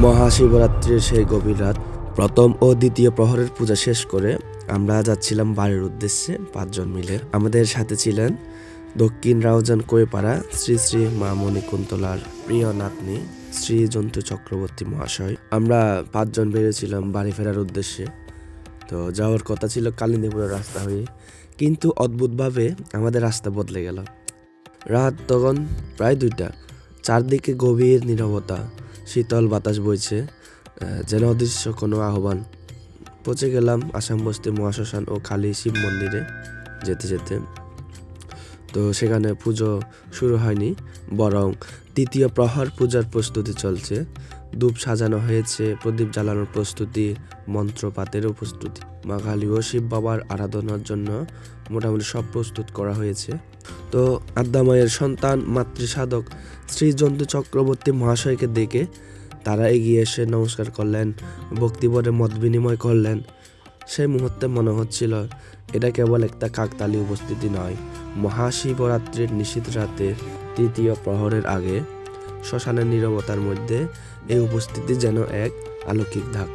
মহাশিবরাত্রির সেই গভীর রাত, প্রথম ও দ্বিতীয় প্রহরের পূজা শেষ করে আমরা যাচ্ছিলাম বাড়ির উদ্দেশ্যে 5 জন মিলে। আমাদের সাথে ছিলেন দক্ষিণ রাউজান কোয়েপাড়া শ্রী শ্রী মা মণিকুন্তলার প্রিয় নাতনি শ্রী জন্তু চক্রবর্তী মহাশয়। আমরা 5 জন বেরিয়েছিলাম বাড়ি ফেরার উদ্দেশ্যে। তো যাওয়ার কথা ছিল কালিন্দীপুরের রাস্তা হয়ে, কিন্তু অদ্ভুতভাবে আমাদের রাস্তা বদলে গেল। রাত তখন প্রায় 2টা, চারদিকে গভীর নীরবতা, শীতল বাতাস বইছে, যেন অদৃশ্য কোনো আহ্বান। পৌঁছে গেলাম আসাম বস্তি মহাশ্মশান ও কালী শিব মন্দিরে যেতে যেতে। তো সেখানে পুজো শুরু হয়নি, বরং তৃতীয় প্রহর পূজার প্রস্তুতি চলছে। ধূপ সাজানো হয়েছে, প্রদীপ জ্বালানোর প্রস্তুতি, মন্ত্রপাতেরও প্রস্তুতি। মা কালী ও শিব বাবার আরাধনার জন্য মোটামুটি সব প্রস্তুত করা হয়েছে। তো আদ্যামায়ের সন্তান মাতৃসাধক শ্রী জন্তু চক্রবর্তী মহাশয়কে দেখে তারা এগিয়ে এসে নমস্কার করলেন, ভক্তিভরে মত বিনিময় করলেন। সেই মুহূর্তে মনে হচ্ছিল এটা কেবল একটা কাকতালীয় উপস্থিতি নয়, মহাশিবরাত্রির নিশীথ রাতে তৃতীয় প্রহরের আগে শ্মশানের নীরবতার মধ্যে এই উপস্থিতি যেন এক অলৌকিক ধাক।